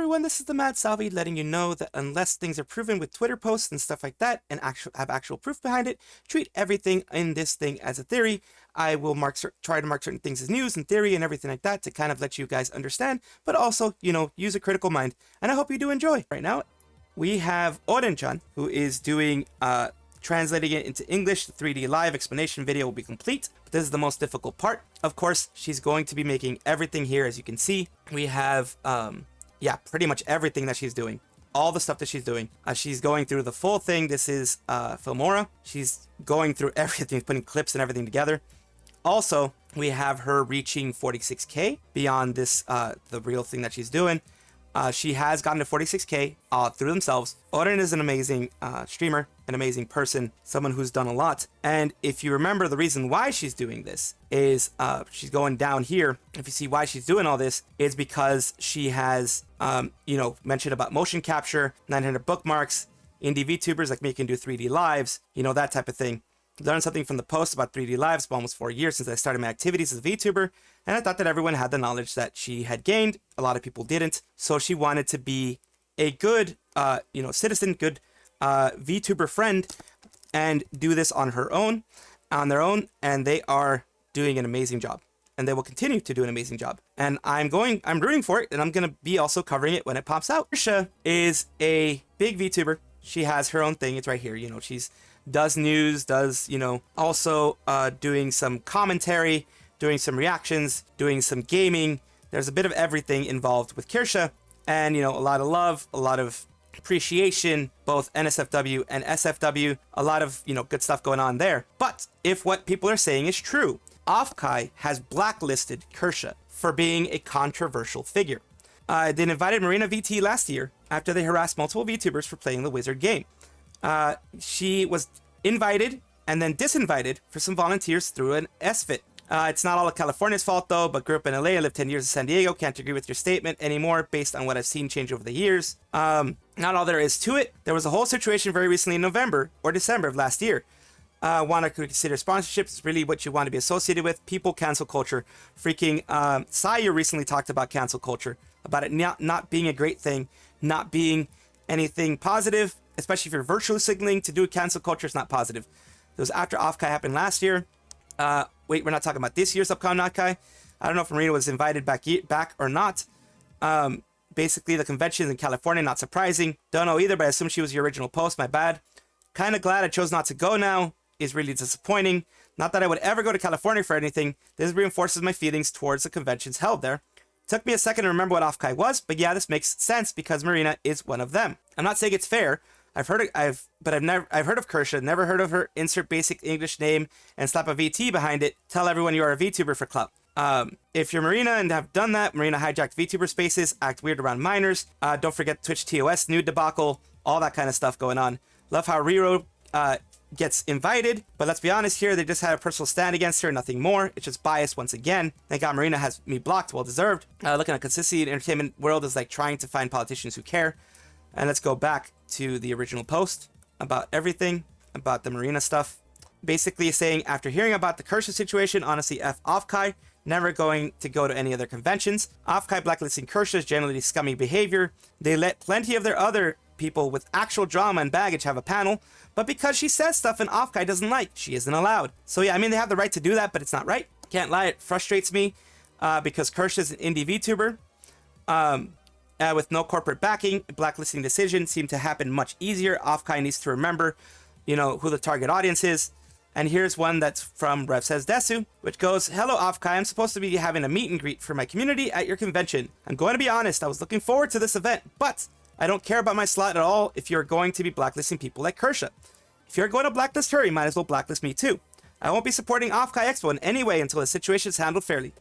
everyone, this is the Mad Salvi letting you know that unless things are proven with Twitter posts and stuff like that and have actual proof behind it, treat everything in this thing as a theory. I will try to mark certain things as news and theory and everything like that to kind of let you guys understand, but also, you know, use a critical mind. And I hope you do enjoy. Right now, we have Oren-chan, who is doing translating it into English. The 3D live explanation video will be complete, but this is the most difficult part. Of course, she's going to be making everything here, as you can see. We have, yeah, pretty much everything that she's doing. All the stuff that she's doing. She's going through the full thing. This is Filmora. She's going through everything, putting clips and everything together. Also, we have her reaching 46K beyond this, the real thing that she's doing. She has gotten to 46K through themselves. Oren is an amazing streamer, an amazing person, someone who's done a lot. And if you remember, the reason why she's doing this is she's going down here. If you see why she's doing all this, it's because she has, you know, mentioned about motion capture, 900 bookmarks, indie VTubers like me can do 3D lives, you know, that type of thing. Learned something from the post about 3D lives for almost 4 years since I started my activities as a VTuber, and I thought that everyone had the knowledge that she had gained. A lot of people didn't, so she wanted to be a good, you know, citizen, good VTuber friend, and do this on their own, and they are doing an amazing job, and they will continue to do an amazing job. And I'm rooting for it, and I'm gonna be also covering it when it pops out. Kirsche is a big VTuber. She has her own thing. It's right here. You know, she's does news, does, you know, also doing some commentary, doing some reactions, doing some gaming. There's a bit of everything involved with Kirsche, and, you know, a lot of love, a lot of appreciation, both NSFW and SFW, a lot of, you know, good stuff going on there. But if what people are saying is true, Offkai has blacklisted Kirsche for being a controversial figure. They invited Marina VT last year after they harassed multiple VTubers for playing the Wizard game. She was invited and then disinvited for some volunteers through an SFIT. It's not all of California's fault though, but grew up in LA and lived 10 years in San Diego. Can't agree with your statement anymore based on what I've seen change over the years. Not all there is to it. There was a whole situation very recently in November or December of last year. Want to consider sponsorships, really what you want to be associated with. People, cancel culture. Freaking Sayu recently talked about cancel culture, about it not being a great thing, not being anything positive, especially if you're virtually signaling to do cancel culture is not positive. It was after Offkai happened last year. Wait, we're not talking about this year's upcoming Offkai. I don't know if Marina was invited back or not. Basically, the convention in California, not surprising. Don't know either, but I assume she was the original post. My bad. Kind of glad I chose not to go now. Is really disappointing. Not that I would ever go to California for anything. This reinforces my feelings towards the conventions held there. Took me a second to remember what Offkai was, but yeah, this makes sense because Marina is one of them. I'm not saying it's fair. I've heard of Kirsche, never heard of her. Insert basic English name and slap a VT behind it. Tell everyone you are a VTuber for clout. If you're Marina and have done that, Marina hijacked VTuber spaces, act weird around minors. Don't forget Twitch TOS, nude debacle, all that kind of stuff going on. Love how Riro gets invited, but let's be honest here, they just had a personal stand against her, nothing more. It's just bias once again. Thank God Marina has me blocked, well deserved. Looking at consistency in entertainment world is like trying to find politicians who care. And let's go back to the original post about everything, about the Marina stuff. Basically saying, after hearing about the Kirsche situation, honestly, F Offkai, never going to go to any other conventions. Offkai blacklisting Kirsche is generally scummy behavior. They let plenty of their other people with actual drama and baggage have a panel, but because she says stuff and Offkai doesn't like, she isn't allowed. So yeah, I mean, they have the right to do that, but it's not right. Can't lie, it frustrates me because Kirsche is an indie VTuber. With no corporate backing, blacklisting decisions seem to happen much easier. Offkai needs to remember, you know, who the target audience is. And here's one that's from Rev Says Desu, which goes, "Hello Offkai, I'm supposed to be having a meet and greet for my community at your convention. I'm going to be honest, I was looking forward to this event, but I don't care about my slot at all if you're going to be blacklisting people like Kirsche. If you're going to blacklist her, you might as well blacklist me too. I won't be supporting Offkai Expo in any way until the situation is handled fairly.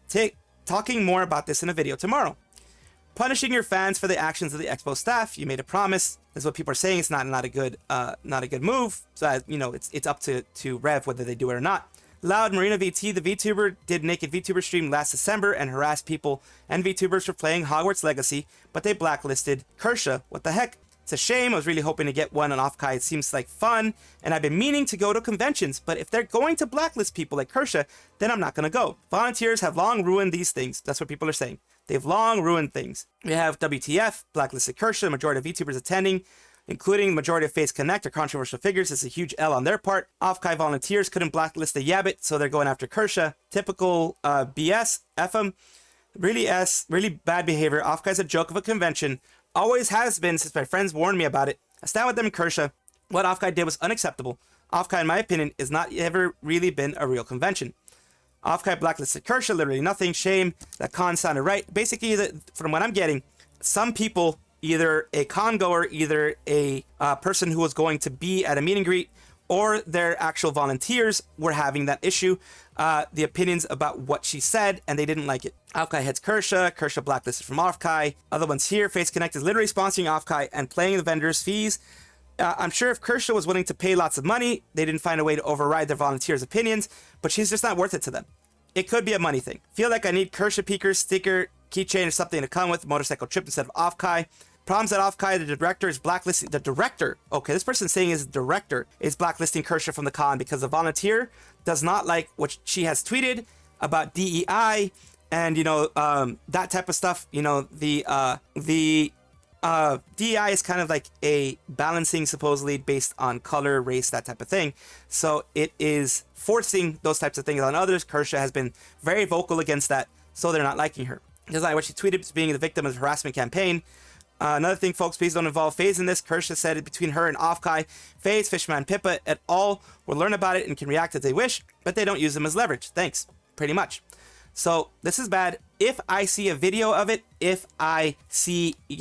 Talking more about this in a video tomorrow. Punishing your fans for the actions of the Expo staff. You made a promise. That's what people are saying. It's not a good move. So you know, it's up to Rev whether they do it or not. Loud Marina VT, the VTuber, did Naked VTuber stream last December and harassed people and VTubers for playing Hogwarts Legacy, but they blacklisted Kirsche. What the heck? It's a shame. I was really hoping to get one on Offkai. It seems like fun, and I've been meaning to go to conventions, but if they're going to blacklist people like Kirsche, then I'm not going to go. Volunteers have long ruined these things. That's what people are saying. They've long ruined things. We have WTF, blacklisted Kirsche, the majority of VTubers attending, including the majority of Face Connect or controversial figures. It's a huge L on their part. Offkai volunteers couldn't blacklist the Yabbit, so they're going after Kirsche. Typical BS, FM. Really bad behavior. Offkai's a joke of a convention. Always has been since my friends warned me about it. I stand with them in Kirsche. What Offkai did was unacceptable. Offkai, in my opinion, is not ever really been a real convention. Offkai blacklisted Kirsche, literally nothing. Shame. That con sounded right. Basically, from what I'm getting, some people, either a con goer, either a person who was going to be at a meet and greet, or their actual volunteers were having that issue, the opinions about what she said, and they didn't like it. Offkai heads Kirsche blacklisted from Offkai. Other ones here, Face Connect is literally sponsoring Offkai and paying the vendors' fees. I'm sure if Kirsche was willing to pay lots of money, they didn't find a way to override their volunteers' opinions, but she's just not worth it to them. It could be a money thing. Feel like I need Kirsche Peaker, sticker, keychain, or something to come with motorcycle trip instead of Offkai. Problems at Offkai, the director is blacklisting, this person's saying is director is blacklisting Kirsche from the con because the volunteer does not like what she has tweeted about DEI and, that type of stuff. The DEI is kind of like a balancing supposedly based on color, race, that type of thing. So it is forcing those types of things on others. Kirsche has been very vocal against that, so they're not liking her. Just like what she tweeted as being the victim of a harassment campaign. Another thing, folks, please don't involve FaZe in this. Kirsche said it between her and Offkai. FaZe, Fishman, Pippa, et al. Will learn about it and can react as they wish, but they don't use them as leverage. Thanks. Pretty much. So this is bad. If I see a video of it, if I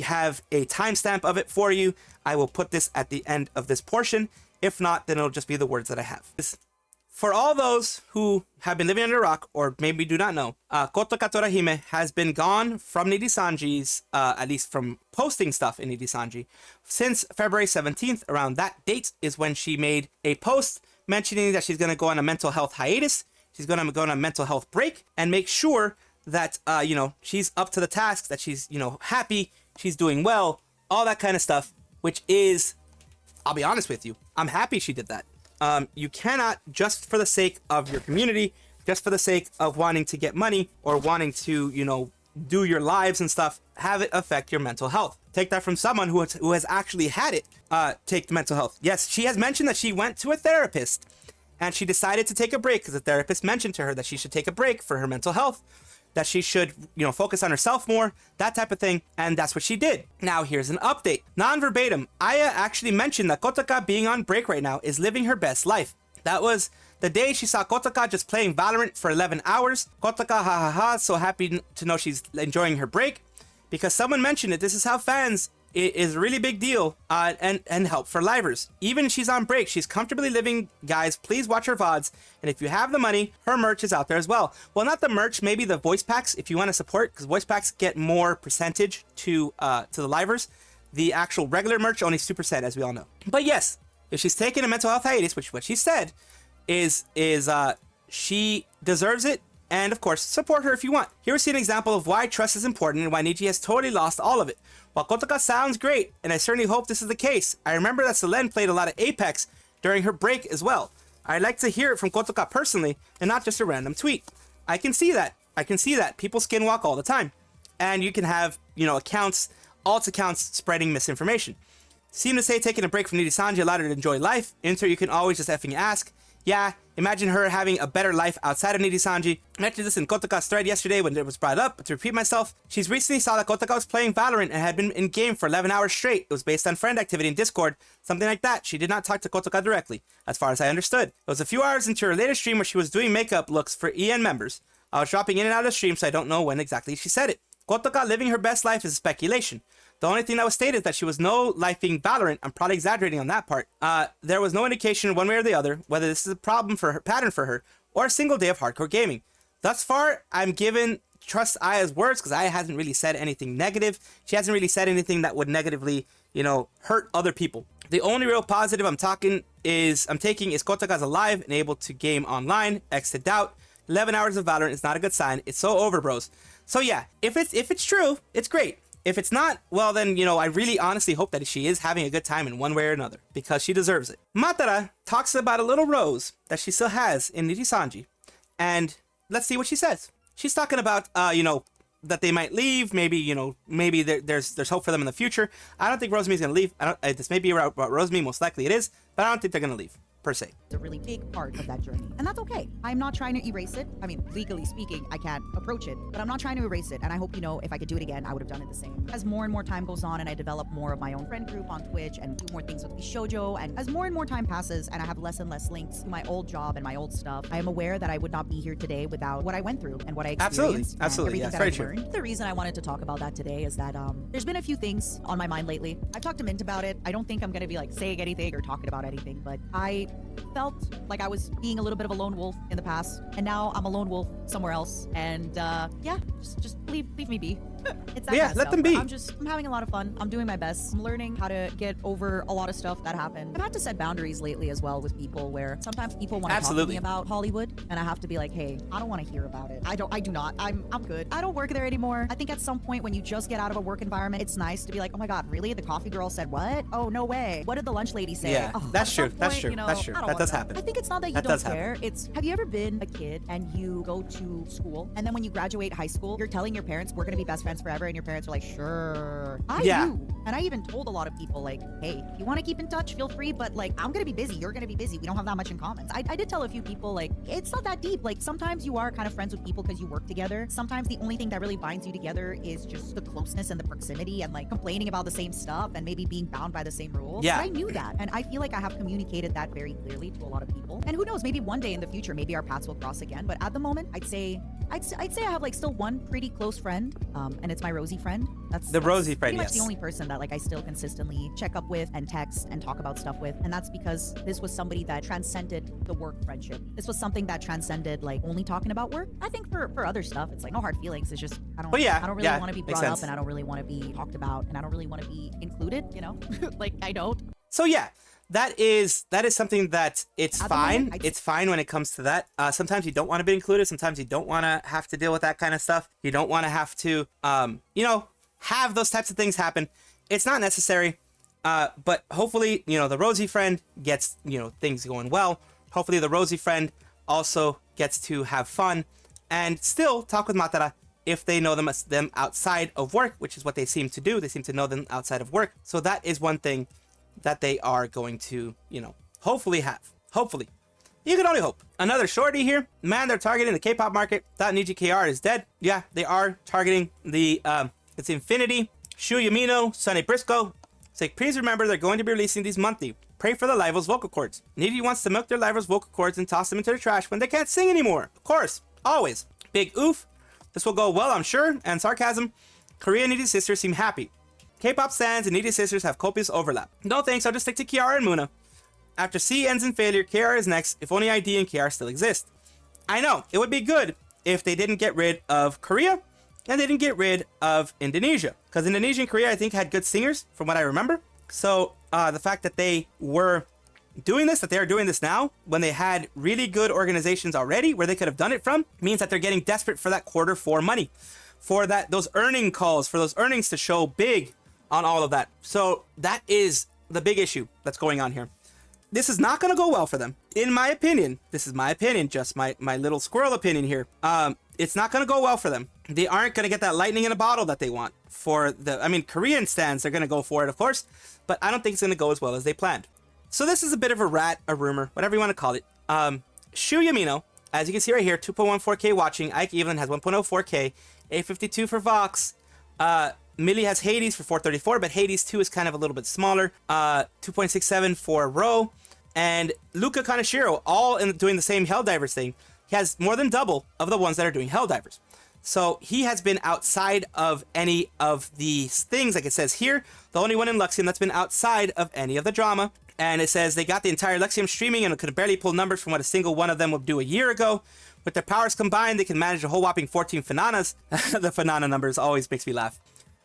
have a timestamp of it for you, I will put this at the end of this portion. If not, then it'll just be the words that I have. For all those who have been living under a rock, or maybe do not know, Kotoka Torahime has been gone from Nijisanji's, at least from posting stuff in Nijisanji, since February 17th. Around that date is when she made a post mentioning that she's going to go on a mental health hiatus. She's going to go on a mental health break and make sure that, she's up to the task, that she's, happy, she's doing well, all that kind of stuff, which is, I'll be honest with you, I'm happy she did that. You cannot, just for the sake of your community, just for the sake of wanting to get money or wanting to, do your lives and stuff, have it affect your mental health. Take that from someone who has actually had it take the mental health. Yes, she has mentioned that she went to a therapist and she decided to take a break because the therapist mentioned to her that she should take a break for her mental health, that she should, focus on herself more, that type of thing, and that's what she did. Now, here's an update. Non-verbatim, Aya actually mentioned that Kotoka being on break right now is living her best life. That was the day she saw Kotoka just playing Valorant for 11 hours. Kotoka, ha ha ha, so happy to know she's enjoying her break, because someone mentioned it. This is how fans, it is a really big deal, and help for livers. Even she's on break, she's comfortably living. Guys, please watch her VODs, and if you have the money, her merch is out there as well. Well, not the merch, maybe the voice packs, if you want to support, because voice packs get more percentage to the livers. The actual regular merch only 2%, as we all know. But yes, if she's taking a mental health hiatus, which what she said is she deserves it. And of course, support her if you want. Here we see an example of why trust is important and why Niji has totally lost all of it. While Kotoka sounds great, and I certainly hope this is the case, I remember that Selene played a lot of Apex during her break as well. I'd like to hear it from Kotoka personally, and not just a random tweet. I can see that. People skinwalk all the time. And you can have, accounts, alt accounts spreading misinformation. Seem to say taking a break from Nijisanji allowed her to enjoy life. Enter, you can always just effing ask. Yeah, imagine her having a better life outside of Nijisanji. I mentioned this in Kotoka's thread yesterday when it was brought up, but to repeat myself, she's recently saw that Kotoka was playing Valorant and had been in game for 11 hours straight. It was based on friend activity in Discord, something like that. She did not talk to Kotoka directly, as far as I understood. It was a few hours into her latest stream where she was doing makeup looks for EN members. I was dropping in and out of the stream, so I don't know when exactly she said it. Kotoka living her best life is speculation. The only thing that was stated is that she was no lifing Valorant. I'm probably exaggerating on that part. There was no indication one way or the other whether this is a pattern for her, or a single day of hardcore gaming. Thus far, I'm given trust Aya's words because Aya hasn't really said anything negative. She hasn't really said anything that would negatively, hurt other people. The only real positive I'm taking is Kotoka's alive and able to game online. X to doubt. 11 hours of Valorant is not a good sign. It's so over, bros. So yeah, if it's true, it's great. If it's not, well then, I really honestly hope that she is having a good time in one way or another, because she deserves it. Matara talks about a little rose that she still has in Nijisanji, and let's see what she says. She's talking about, that they might leave, maybe, maybe there's hope for them in the future. I don't think Rosemi's gonna leave. This may be about Rosemi, most likely it is, but I don't think they're gonna leave. Per se. It's a really big part of that journey. And that's okay. I'm not trying to erase it. I mean, legally speaking, I can't approach it, but I'm not trying to erase it. And I hope if I could do it again, I would have done it the same. As more and more time goes on and I develop more of my own friend group on Twitch and do more things with the shoujo, and as more and more time passes and I have less and less links to my old job and my old stuff, I am aware that I would not be here today without what I went through and what I experienced. Absolutely. Yeah, very true. Learned. The reason I wanted to talk about that today is that there's been a few things on my mind lately. I've talked to Mint about it. I don't think I'm going to be saying anything or talking about anything, but I felt like I was being a little bit of a lone wolf in the past, and now I'm a lone wolf somewhere else. And yeah, just leave me be. It's that kind of let stuff. them be. I'm having a lot of fun. I'm doing my best. I'm learning how to get over a lot of stuff that happened. I've had to set boundaries lately as well with people, where sometimes people want to talk to me about Hollywood, and I have to be like, hey, I don't want to hear about it. I do not. I'm good. I don't work there anymore. I think at some point when you just get out of a work environment, it's nice to be like, oh my god, really? The coffee girl said what? Oh, no way. What did the lunch lady say? Yeah, that's true. That's true. That does happen. I think it's not that you don't care. It's, have you ever been a kid and you go to school, and then when you graduate high school, you're telling your parents we're gonna be best friends forever, and your parents are like, sure. I do. And I even told a lot of people, like, hey, if you want to keep in touch, feel free, but I'm gonna be busy, you're gonna be busy, we don't have that much in common. I did tell a few people, like, it's not that deep. Sometimes you are kind of friends with people because you work together. Sometimes the only thing that really binds you together is just the closeness and the proximity and complaining about the same stuff and maybe being bound by the same rules. Yeah. But I knew that, and I feel like I have communicated that very clearly to a lot of people. And who knows, maybe one day in the future, maybe our paths will cross again. But at the moment, I'd say I have still one pretty close friend, and it's my Rosie friend. That's Rosie friend, pretty much the only person that I still consistently check up with and text and talk about stuff with. And that's because this was somebody that transcended the work friendship. This was something that transcended only talking about work. I think for other stuff, it's no hard feelings. It's just I don't really want to be brought up, and I don't really want to be talked about, and I don't really want to be included, I don't. So yeah, that is something that it's fine. It's fine when it comes to that. Sometimes you don't want to be included. Sometimes you don't want to have to deal with that kind of stuff. You don't want to have to, have those types of things happen. It's not necessary. But hopefully, the Rosie friend gets, things going well. Hopefully the Rosie friend also gets to have fun and still talk with Matara if they know them outside of work, which is what they seem to do. They seem to know them outside of work. So that is one thing that they are going to, hopefully have. Hopefully. You can only hope. Another shorty here. Man, they're targeting the K-pop market. That Niji KR is dead. Yeah, they are targeting the, it's Infinity, Shu Yamino, Sunny Briscoe. It's please remember they're going to be releasing these monthly. Pray for the Livel's vocal cords. Niji wants to milk their Livel's vocal cords and toss them into the trash when they can't sing anymore. Of course. Always. Big oof. This will go well, I'm sure. And sarcasm. Korea and Niji sisters seem happy. K-pop stans and Niji sisters have copious overlap. No thanks, I'll just stick to Kiara and Muna. After C ends in failure, KR is next, if only ID and KR still exist. I know, it would be good if they didn't get rid of Korea and they didn't get rid of Indonesia. Because Indonesia and Korea, I think, had good singers, from what I remember. So the fact that they were doing this, that they are doing this now, when they had really good organizations already where they could have done it from, means that they're getting desperate for that Q4 money. For those earning calls, for those earnings to show big on all of that. So that is the big issue that's going on here. This is not going to go well for them. In my opinion, this is my opinion, just my little squirrel opinion here. It's not going to go well for them. They aren't going to get that lightning in a bottle that they want for Korean stands, they're going to go for it, of course, but I don't think it's going to go as well as they planned. So this is a bit of a rumor, whatever you want to call it. Shu Yamino, as you can see right here, 2.14K watching. Ike Evelyn has 1.04K, 852 for Vox. Millie has Hades for 434, but Hades 2 is kind of a little bit smaller. 2.67 for Ro. And Luca Kaneshiro, all doing the same Helldivers thing. He has more than double of the ones that are doing Helldivers. So he has been outside of any of these things, like it says here. The only one in Luxiem that's been outside of any of the drama. And it says they got the entire Luxiem streaming and could barely pull numbers from what a single one of them would do a year ago. With their powers combined, they can manage a whole whopping 14 Fananas. The Fanana numbers always makes me laugh.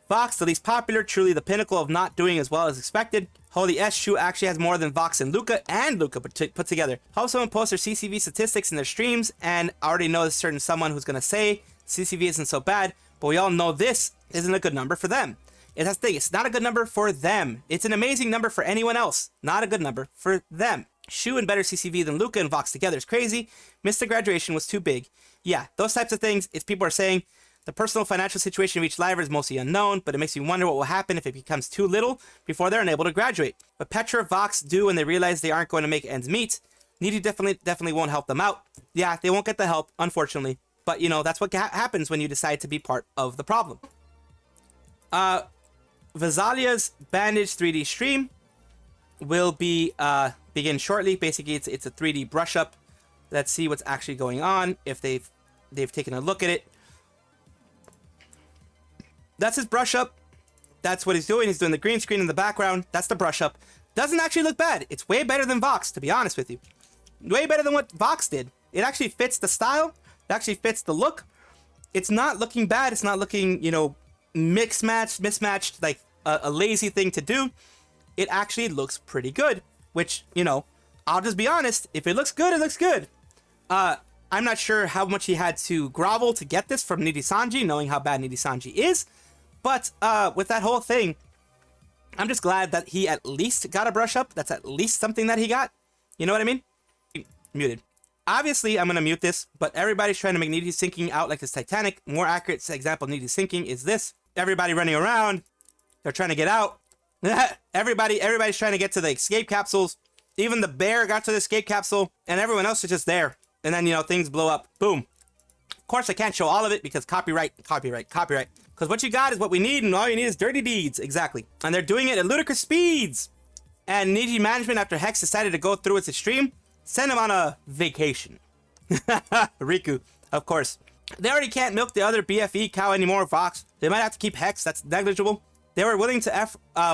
Vox, the least popular, truly the pinnacle of not doing as well as expected. Holy S, Shu actually has more than Vox and Luca put together. Hope someone posts their CCV statistics in their streams, and I already know there's someone who's going to say CCV isn't so bad, but we all know this isn't a good number for them. That's the thing. It's not a good number for them. It's an amazing number for anyone else. Not a good number for them. Shu and better CCV than Luca and Vox together is crazy. Missed the graduation was too big. Yeah, those types of things. It's people are saying the personal financial situation of each liver is mostly unknown, but it makes me wonder what will happen if it becomes too little before they're unable to graduate. But Petra, Vox do when they realize they aren't going to make ends meet. Needy definitely won't help them out. Yeah, they won't get the help, unfortunately. But, you know, that's what happens when you decide to be part of the problem. Vezalius Bandage 3D stream will be begin shortly. Basically, it's a 3D brush up. Let's see what's actually going on. If they've taken a look at it. That's his brush up. That's what he's doing. He's doing the green screen in the background. That's the brush up. Doesn't actually look bad. It's way better than Vox, to be honest with you. Way better than what Vox did. It actually fits the style. It actually fits the look. It's not looking bad. It's not looking, you know, mismatched, like a lazy thing to do. It actually looks pretty good, which, you know, I'll just be honest. If it looks good, it looks good. I'm not sure how much he had to grovel to get this from Nijisanji, knowing how bad Nijisanji is. But with that whole thing, I'm just glad that he at least got a brush up. That's at least something that he got. You know what I mean? Muted. Obviously, I'm going to mute this, but everybody's trying to make Niji sinking out like it's Titanic. More accurate example of Niji sinking is this. Everybody running around. They're trying to get out. Everybody's trying to get to the escape capsules. Even the bear got to the escape capsule, and everyone else is just there. And then, you know, things blow up. Boom. Of course, I can't show all of it because copyright. Because what you got is what we need, and all you need is dirty deeds. Exactly. And they're doing it at ludicrous speeds. And Niji management, after Hex decided to go through its extreme, sent him on a vacation. Riku, of course. They already can't milk the other BFE cow anymore, Vox. They might have to keep Hex. That's negligible. They were willing to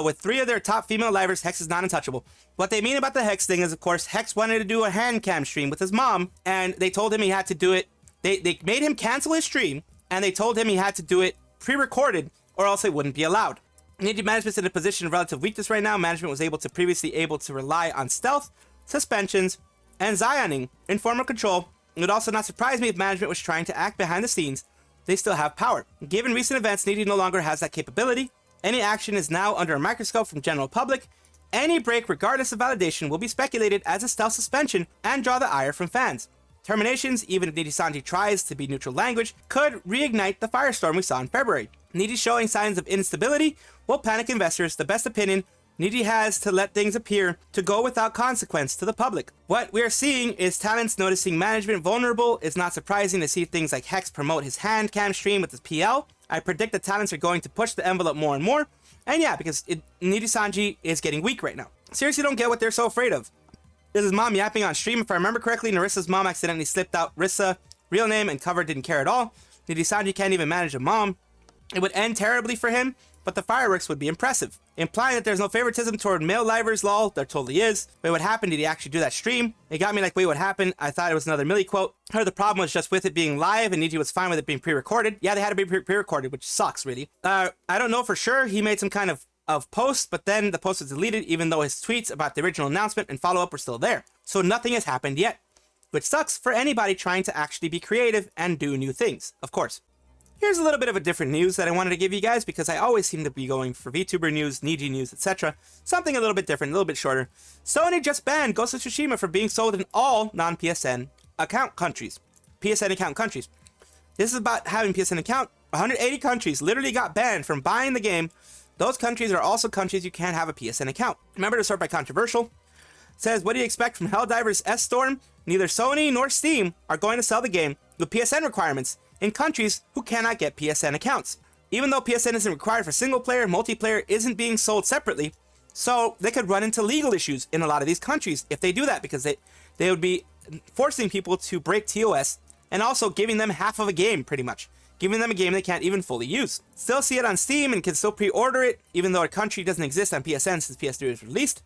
with 3 of their top female livers, Hex is not untouchable. What they mean about the Hex thing is, of course, Hex wanted to do a hand cam stream with his mom, and they told him he had to do it. They made him cancel his stream, and they told him he had to do it pre-recorded, or else it wouldn't be allowed. Niji management's in a position of relative weakness right now. Management was previously able to rely on stealth, suspensions, and Zioning in formal control. It would also not surprise me if management was trying to act behind the scenes. They still have power. Given recent events, Niji no longer has that capability. Any action is now under a microscope from general public. Any break, regardless of validation, will be speculated as a stealth suspension and draw the ire from fans. Terminations, even if Nijisanji tries to be neutral language, could reignite the firestorm we saw in February. Niji showing signs of instability will panic investors. The best opinion Niji has to let things appear to go without consequence to the public. What we are seeing is talents noticing management vulnerable. It's not surprising to see things like Hex promote his hand cam stream with his PL. I predict the talents are going to push the envelope more and more. And yeah, because Nijisanji is getting weak right now. Seriously, don't get what they're so afraid of. This is mom yapping on stream. If I remember correctly, Narissa's mom accidentally slipped out Rissa, real name, and cover didn't care at all. Nijisanji can't even manage a mom. It would end terribly for him, but the fireworks would be impressive. Implying that there's no favoritism toward male livers, lol. There totally is. Wait, what happened? Did he actually do that stream? It got me like, wait, what happened? I thought it was another Millie quote. Heard the problem was just with it being live, and Niji was fine with it being pre-recorded. Yeah, they had to be pre-recorded, which sucks, really. I don't know for sure. He made some kind of post, but then the post was deleted, even though his tweets about the original announcement and follow-up were still there. So nothing has happened yet, which sucks for anybody trying to actually be creative and do new things, of course. Here's a little bit of a different news that I wanted to give you guys because I always seem to be going for VTuber news, Niji news, etc. Something a little bit different, a little bit shorter. Sony just banned Ghost of Tsushima for being sold in all non-PSN account countries. PSN account countries. This is about having PSN account. 180 countries literally got banned from buying the game. Those countries are also countries you can't have a PSN account. Remember to sort by controversial. It says, what do you expect from Helldivers S-Storm? Neither Sony nor Steam are going to sell the game with PSN requirements in countries who cannot get PSN accounts. Even though PSN isn't required for single player, multiplayer isn't being sold separately, so they could run into legal issues in a lot of these countries if they do that, because they would be forcing people to break TOS and also giving them half of a game, pretty much. Giving them a game they can't even fully use. Still see it on Steam and can still pre-order it, even though a country doesn't exist on PSN since PS3 was released.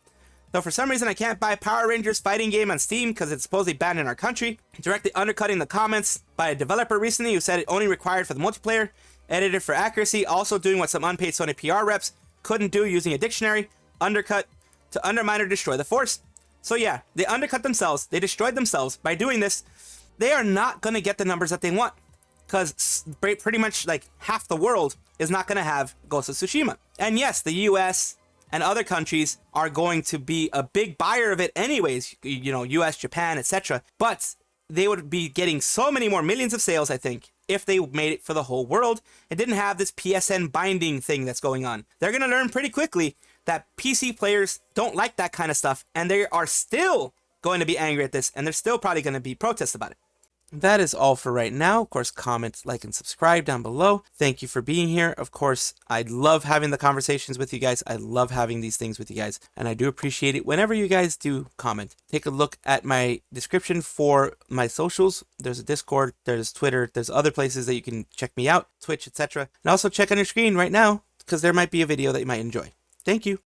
Though for some reason I can't buy Power Rangers fighting game on Steam because it's supposedly banned in our country. Directly undercutting the comments by a developer recently who said it only required for the multiplayer, edited for accuracy, also doing what some unpaid Sony PR reps couldn't do using a dictionary, undercut, to undermine or destroy the force. So yeah, they undercut themselves, they destroyed themselves by doing this. They are not going to get the numbers that they want. because pretty much like half the world is not going to have Ghost of Tsushima. And yes, the US and other countries are going to be a big buyer of it anyways, you know, US, Japan, etc. But they would be getting so many more millions of sales, I think, if they made it for the whole world and didn't have this PSN binding thing that's going on. They're going to learn pretty quickly that PC players don't like that kind of stuff, and they are still going to be angry at this, and there's still probably going to be protests about it. That is all for right now. Of course, comment, like, and subscribe down below. Thank you for being here. Of course, I love having the conversations with you guys. I love having these things with you guys, and I do appreciate it whenever you guys do comment. Take a look at my description for my socials. There's a Discord, there's Twitter, there's other places that you can check me out, Twitch, etc. And also check on your screen right now, because there might be a video that you might enjoy. Thank you.